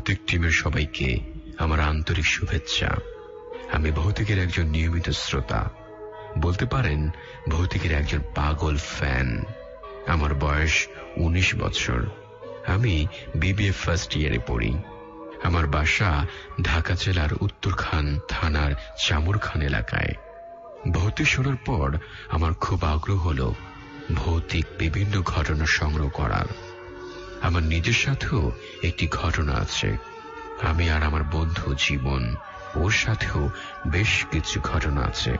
ভৌতিক টিমের সবাইকে আমার আন্তরিক শুভেচ্ছা। আমি ভৌতিকের একজন নিয়মিত শ্রোতা, বলতে পারেন ভৌতিকের একজন পাগল ফ্যান। আমার বয়স 19 বছর। আমি বিবিএ ফার্স্ট ইয়ারে পড়ি। আমার বাসা ঢাকা জেলার উত্তরখান থানার চামুরখান এলাকায়। ভৌতিক শোনার পর আমার খুব আগ্রহ হলো ভৌতিক বিভিন্ন ঘটনা সংগ্রহ করার। আমার নিজের সাথেও একটি ঘটনা আছে। আমি আর আমার বন্ধু জীবন, ওর সাথেও বেশ কিছু ঘটনা আছে।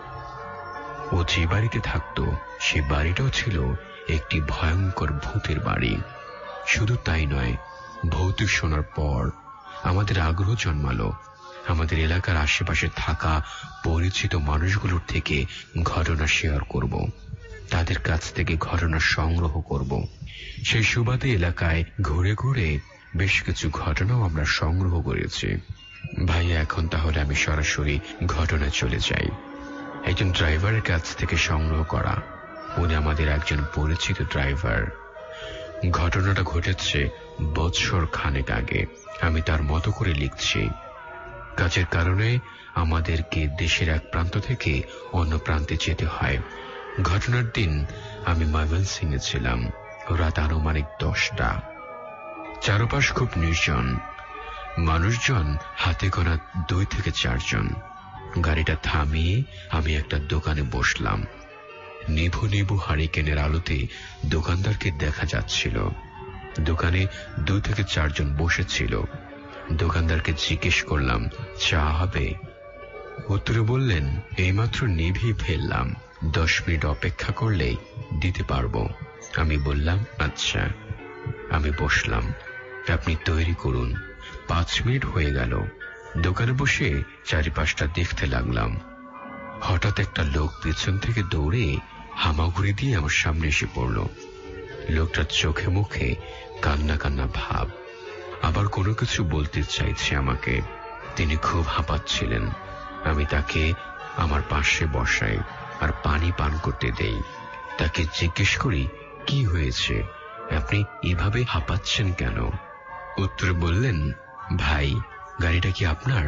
ও যে বাড়িতে থাকতো সে বাড়িটাও ছিল একটি ভয়ঙ্কর ভূতের বাড়ি। শুধু তাই নয়, ভৌতিক শোনার পর আমাদের আগ্রহ জন্মালো আমাদের এলাকার আশেপাশে থাকা পরিচিত মানুষগুলোর থেকে ঘটনা শেয়ার করব, তাদের কাছ থেকে ঘটনা সংগ্রহ করব। সেই সুবাদে এলাকায় ঘুরে ঘুরে বেশ কিছু ঘটনাও আমরা সংগ্রহ করেছি। ভাইয়া, এখন তাহলে আমি সরাসরি ঘটনায় চলে যাই। একজন ড্রাইভারের কাছ থেকে সংগ্রহ করা। উনি আমাদের একজন পরিচিত ড্রাইভার। ঘটনাটা ঘটেছে বৎসর খানেক আগে। আমি তার মতো করে লিখছি। কাজের কারণে আমাদেরকে দেশের এক প্রান্ত থেকে অন্য প্রান্তে যেতে হয়। ঘটনার দিন আমি ময়মনসিংহে ছিলাম। রাত আনুমানিক 10টা। চারপাশ খুব নির্জন, মানুষজন হাতে গোনা 2 থেকে 4 জন। গাড়িটা থামিয়ে আমি একটা দোকানে বসলাম। নিভু নিভু হারিকেনের আলোতে দোকানদারকে দেখা যাচ্ছিল। দোকানে 2 থেকে 4 জন বসেছিল। দোকানদারকে জিজ্ঞেস করলাম, চা হবে? উত্তরে বললেন, এইমাত্র নিভিয়ে ফেললাম, 10 মিনিট অপেক্ষা করলে দিতে পারবো। আমি বললাম, আচ্ছা। আমি বসলাম, আপনি তৈরি করুন। 5 মিনিট হয়ে গেল। দোকানে বসে চারিপাশটা দেখতে লাগলাম। হঠাৎ একটা লোক পিছন থেকে দৌড়ে হামাগুড়ি দিয়ে আমার সামনে এসে পড়ল। লোকটার চোখে মুখে কান্না কান্না ভাব, আবার কোনো কিছু বলতে চাইছে আমাকে। তিনি খুব হাঁপাচ্ছিলেন। আমি তাকে আমার পাশে বসাই আর পানি পান করতে দেই। তাকে জিজ্ঞেস করি, কি হয়েছে, আপনি এভাবে হাঁপাচ্ছেন কেন? উত্তরে বললেন, ভাই, গাড়িটা কি আপনার?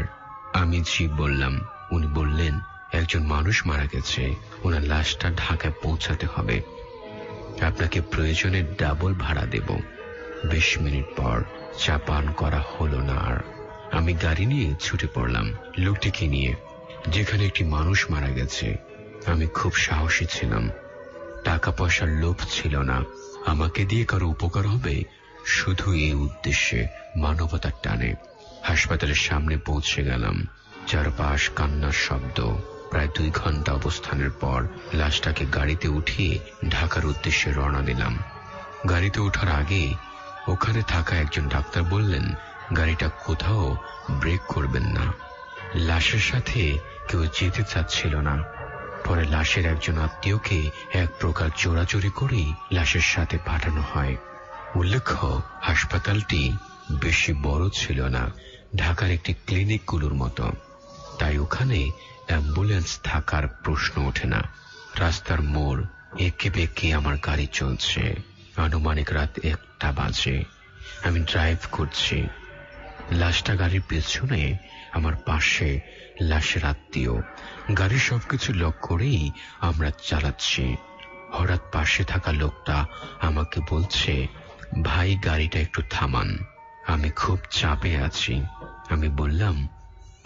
আমি জি বললাম। উনি বললেন, একজন মানুষ মারা গেছে, ওনার লাশটা ঢাকায় পৌঁছাতে হবে। আপনাকে প্রয়োজনে ডাবল ভাড়া দেব। 20 মিনিট পর চা পান করা হলো না আর। আমি গাড়ি নিয়ে ছুটে পড়লাম লোকটিকে নিয়ে, যেখানে একটি মানুষ মারা গেছে। আমি খুব সাহসী ছিলাম। টাকা পয়সার লোভ ছিল না। আমাকে দিয়ে কারো উপকার হবে শুধু এই উদ্দেশ্যে, মানবতার টানে। হাসপাতালের সামনে পৌঁছে গেলাম। চারপাশ কান্নার শব্দ। প্রায় 2 ঘন্টা অবস্থানের পর লাশটাকে গাড়িতে উঠিয়ে ঢাকার উদ্দেশ্যে রওনা দিলাম। গাড়িতে ওঠার আগে ওখানে থাকা একজন ডাক্তার বললেন, গাড়িটা কোথাও ব্রেক করবেন না। লাশের সাথে কেউ যেতে চাচ্ছিল না। পরে লাশের একজন আত্মীয়কে এক প্রকার চোরাচুরি করেই লাশের সাথে পাঠানো হয়। উল্লেখ্য, হাসপাতালটি বেশি বড় ছিল না, ঢাকার একটি ক্লিনিকগুলোর মতো। তাই ওখানে অ্যাম্বুলেন্স থাকার প্রশ্ন ওঠে না। রাস্তার মোড় একে বেঁকে আমার গাড়ি চলছে। আনুমানিক রাত 1টা বাজে। আমি ড্রাইভ করছি। লাশটা গাড়ির পেছনে, আমার পাশে লাশের আত্মীয়। গাড়ির সবকিছু লক করেই আমরা চালাচ্ছি। হঠাৎ পাশে থাকা লোকটা আমাকে বলছে, ভাই, গাড়িটা একটু থামান, আমি খুব চাপে আছি। আমি বললাম,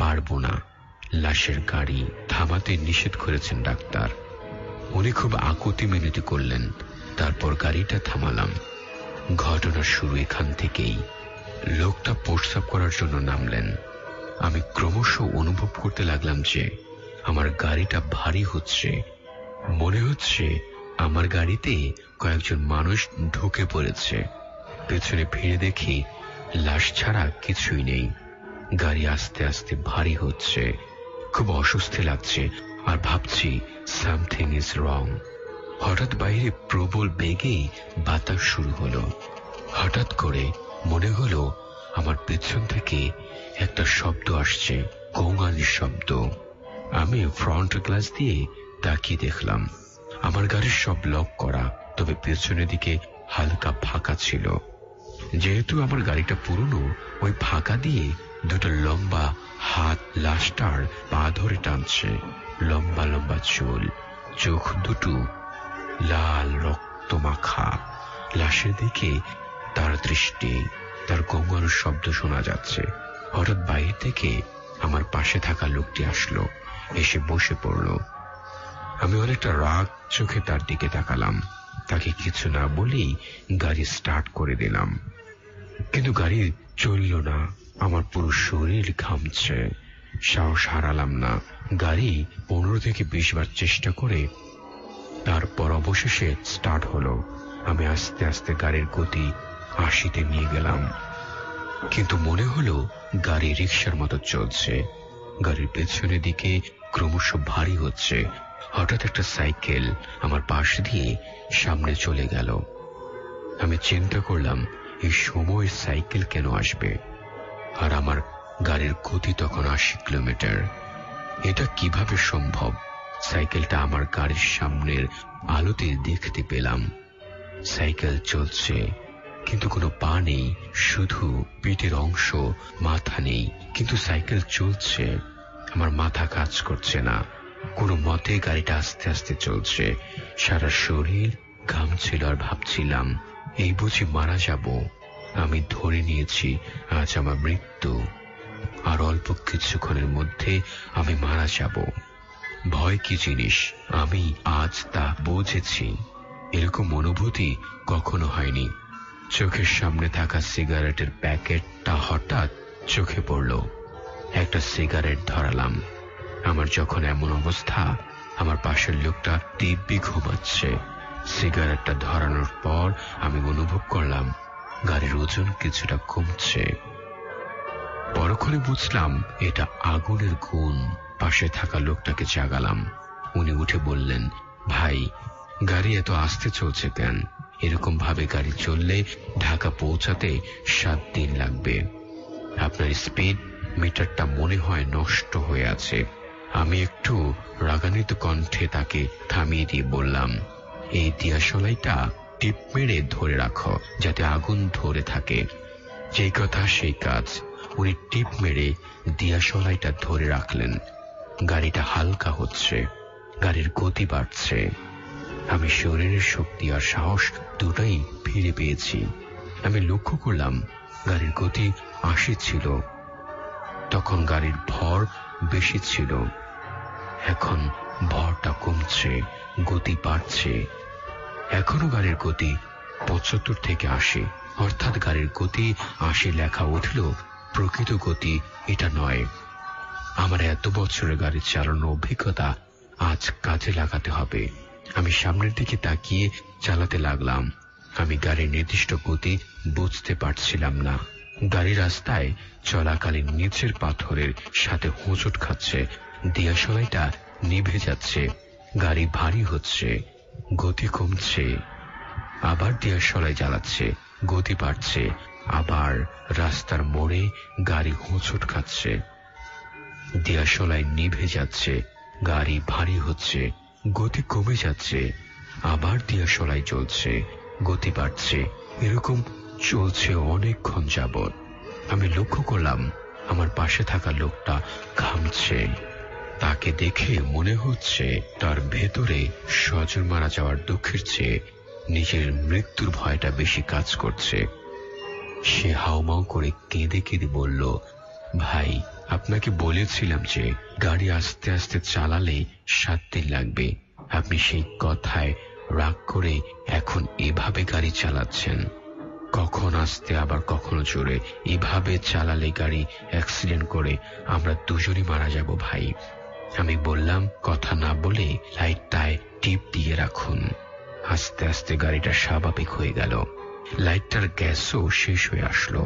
পারবো না, লাশের গাড়ি থামাতে নিষেধ করেছেন ডাক্তার। উনি খুব আকুতি মিনতি করলেন। তারপর গাড়িটা থামালাম। ঘটনা শুরু এখান থেকেই। লোকটা প্রস্রাব করার জন্য নামলেন। আমি ক্রমশ অনুভব করতে লাগলাম যে আমার গাড়িটা ভারী হচ্ছে। মনে হচ্ছে আমার গাড়িতে কয়েকজন মানুষ ঢুকে পড়েছে। পেছনে ফিরে দেখি লাশ ছাড়া কিছুই নেই। গাড়ি আস্তে আস্তে ভারী হচ্ছে। খুব অস্বস্তি লাগছে আর ভাবছি সামথিং ইজ রং। হঠাৎ বাইরে প্রবল বেগে বাতাস শুরু হলো। হঠাৎ করে মনে হলো আমার পেছন থেকে একটা শব্দ আসছে, গোঙানির শব্দ। আমি ফ্রন্ট গ্লাস দিয়ে তাকিয়ে দেখলাম আমার গাড়ির সব লক করা, তবে পেছনের দিকে হালকা ফাঁকা ছিল। যেহেতু আমার গাড়িটা পুরনো, ওই ফাঁকা দিয়ে দুটো লম্বা হাত লাশটার পা ধরে টানছে। লম্বা লম্বা চুল, চোখ দুটো লাল রক্ত মাখা। লাশের দিকে তার দৃষ্টি, তার গঙ্গানোর শব্দ শোনা যাচ্ছে। হঠাৎ বাইরে থেকে আমার পাশে থাকা লোকটি আসলো, এসে বসে পড়ল। আমি অনেকটা রাগ চোখে তার দিকে তাকালাম। তাকে কিছু না বলেই গাড়ি স্টার্ট করে দিলাম, কিন্তু গাড়ি চলল না। আমার পুরো শরীর ঘামছে, সাহস হারালাম না। গাড়ি 15 থেকে 20 বার চেষ্টা করে তারপর অবশেষে স্টার্ট হলো। আমি আস্তে আস্তে গাড়ির গতি 80-তে নিয়ে গেলাম, কিন্তু মনে হলো গাড়ি রিক্সার মতো চলছে। গাড়ির পেছনের দিকে ক্রমশ ভারী হচ্ছে। হঠাৎ একটা সাইকেল আমার পাশ দিয়ে সামনে চলে গেল। আমি চিন্তা করলাম, এই সময় সাইকেল কেন আসবে? আর আমার গাড়ির গতি তখন 80 কিলোমিটার। এটা কিভাবে সম্ভব? সাইকেলটা আমার গাড়ির সামনের আলোতে দেখতে পেলাম। সাইকেল চলছে, কিন্তু কোনো পা নেই, শুধু পিঠের অংশ, মাথা নেই। কিন্তু সাইকেল চলছে, আমার মাথা কাজ করছে না। কোনো মতে গাড়িটা আস্তে আস্তে চলছে। সারা শরীর ঘামছিল আর ভাবছিলাম, এই বুঝি মারা যাব। আমি ধরে নিয়েছি আজ আমার মৃত্যু, আর অল্প কিছুক্ষণের মধ্যে আমি মারা যাব। ভয় কি জিনিস আমি আজ তা বুঝেছি। এরকম অনুভূতি কখনো হয়নি। চোখের সামনে থাকা সিগারেটের প্যাকেটটা হঠাৎ চোখে পড়ল। একটা সিগারেট ধরালাম। আমার যখন এমন অবস্থা, আমার পাশের লোকটা দিব্যি ঘুমাচ্ছে। সিগারেটটা ধরানোর পর আমি অনুভব করলাম গাড়ির ওজন কিছুটা কমছে। পরক্ষণে বুঝলাম এটা আগুনের গুণ। পাশে থাকা লোকটাকে জাগালাম। উনি উঠে বললেন, ভাই, গাড়ি এত আস্তে চলছে কেন? এরকম ভাবে গাড়ি চললে ঢাকা পৌঁছাতে 7 দিন লাগবে। আপনার স্পিড মিটারটা মনে হয় নষ্ট হয়ে আছে। আমি একটু রাগান্বিত কণ্ঠে তাকে থামিয়ে দিয়ে বললাম, এই দিয়াশলাইটা টিপ মেরে ধরে রাখো, যাতে আগুন ধরে থাকে। যেই কথা সেই কাজ। উনি টিপ মেরে দিয়াশলাইটা ধরে রাখলেন। গাড়িটা হালকা হচ্ছে, গাড়ির গতি বাড়ছে। আমি শরীরের শক্তি আর সাহস দুটাই ফিরে পেয়েছি। আমি লক্ষ্য করলাম গাড়ির গতি 80 ছিল, তখন গাড়ির ভর বেশি ছিল। এখন ভরটা কমছে, গতি বাড়ছে। এখনো গাড়ির গতি 75 থেকে 80, অর্থাৎ গাড়ির গতি 80 লেখা উঠলেও প্রকৃত গতি এটা নয়। আমার এত বছরের গাড়ি চালানোর অভিজ্ঞতা আজ কাজে লাগাতে হবে। আমি সামনের দিকে তাকিয়ে চালাতে লাগলাম। আমি গাড়ির নির্দিষ্ট গতি বুঝতে পারছিলাম না। গাড়ি রাস্তায় চলাকালীন নিচের পাথরের সাথে হোঁচট খাচ্ছে। দিয়াশলাইটা নিভে যাচ্ছে, গাড়ি ভারী হচ্ছে, গতি কমছে। আবার দিয়াশলাই জ্বালাচ্ছে, গতি বাড়ছে। আবার রাস্তার মোড়ে গাড়ি হোঁচট খাচ্ছে, দিয়াশলাই নিভে যাচ্ছে, গাড়ি ভারী হচ্ছে, গতি কমে যাচ্ছে। আবার দিয়াশলাই জ্বলছে, গতি বাড়ছে। এরকম চলছে অনেকক্ষণ যাবৎ। আমি লক্ষ্য করলাম আমার পাশে থাকা লোকটা ঘামছে। তাকে দেখে মনে হচ্ছে তার ভেতরে স্বজন মারা যাওয়ার দুঃখের চেয়ে নিজের মৃত্যুর ভয়টা বেশি কাজ করছে। সে হাউমাউ করে কেঁদে কেঁদে বলল, ভাই, আপনাকে বলেছিলাম যে গাড়ি আস্তে আস্তে চালালে 7 দিন লাগবে। আপনি সেই কথায় রাগ করে এখন এভাবে গাড়ি চালাচ্ছেন, কখন আস্তে আবার কখনো জোরে। এভাবে চালালে গাড়ি অ্যাক্সিডেন্ট করে আমরা দুজনই মারা যাব ভাই। আমি বললাম, কথা না বলে লাইটটায় টিপ দিয়ে রাখুন। আস্তে আস্তে গাড়িটা স্বাভাবিক হয়ে গেল। লাইটটার গ্যাসও শেষ হয়ে আসলো।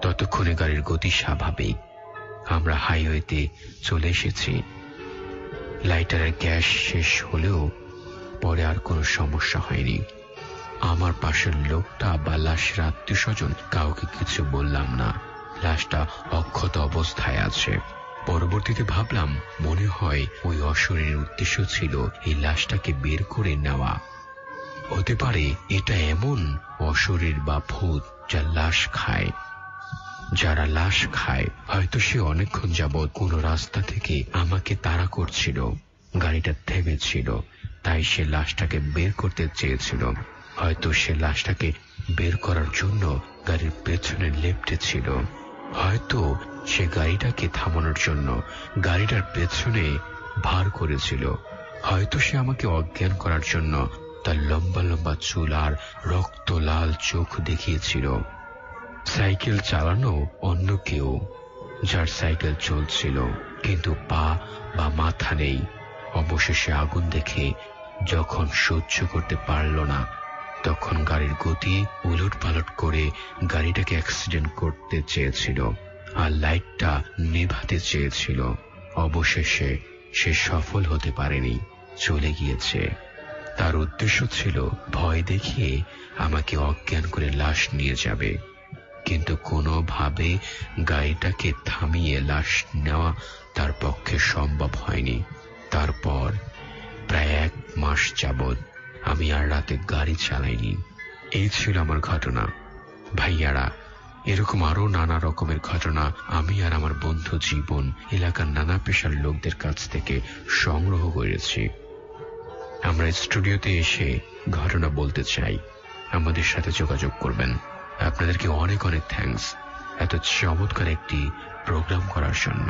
ততক্ষণে গাড়ির গতি স্বাভাবিক। আমরা হাইওয়েতে চলে এসেছি। লাইটারের গ্যাস শেষ হলেও পরে আর কোনো সমস্যা হয়নি। আমার পাশের লোকটা বা লাশের আত্মীয় স্বজন কাউকে কিছু বললাম না। লাশটা অক্ষত অবস্থায় আছে। পরবর্তীতে ভাবলাম, মনে হয় ওই অশরীরের উদ্দেশ্য ছিল এই লাশটাকে বের করে নেওয়া। হতে পারে এটা এমন অশরীর বা ভূত যা লাশ খায়। যারা লাশ খায় হয়তো সে অনেকক্ষণ যাবৎ কোনো রাস্তা থেকে আমাকে তাড়া করছিল। গাড়িটা থেমেছিল, তাই সে লাশটাকে বের করতে চেয়েছিল। হয়তো সে লাশটাকে বের করার জন্য গাড়ির পেছনে লেপ্টে ছিল। হয়তো সে গাড়িটাকে থামানোর জন্য গাড়িটার পেছনে ভার করেছিল। হয়তো সে আমাকে অজ্ঞান করার জন্য তার লম্বা লম্বা চুল আর রক্ত লাল চোখ দেখিয়েছিল। সাইকেল চালানো অন্য কেউ, যার সাইকেল চলছিল কিন্তু পা বা মাথা নেই। অবশেষে আগুন দেখে যখন সহ্য করতে পারল না, তখন গাড়ির গতি উলট পালট করে গাড়িটাকে অ্যাক্সিডেন্ট করতে চেয়েছিল আর লাইটটা নেভাতে চেয়েছিল। অবশেষে সে সফল হতে পারেনি, চলে গিয়েছে। তার উদ্দেশ্য ছিল ভয় দেখিয়ে আমাকে অজ্ঞান করে লাশ নিয়ে যাবে, কিন্তু কোনোভাবে গাড়িটাকে থামিয়ে লাশ নেওয়া তার পক্ষে সম্ভব হয়নি। তারপর প্রায় 1 মাস যাবৎ আমি আর রাতে গাড়ি চালাইনি। এই ছিল আমার ঘটনা। ভাইয়ারা, এরকম আরো নানা রকমের ঘটনা আমি আর আমার বন্ধু জীবন এলাকার নানা পেশার লোকদের কাছ থেকে সংগ্রহ করেছি। আমরা স্টুডিওতে এসে ঘটনা বলতে চাই, আমাদের সাথে যোগাযোগ করবেন। আপনাদেরকে অনেক অনেক থ্যাঙ্কস এত চমৎকার একটি প্রোগ্রাম করার জন্য।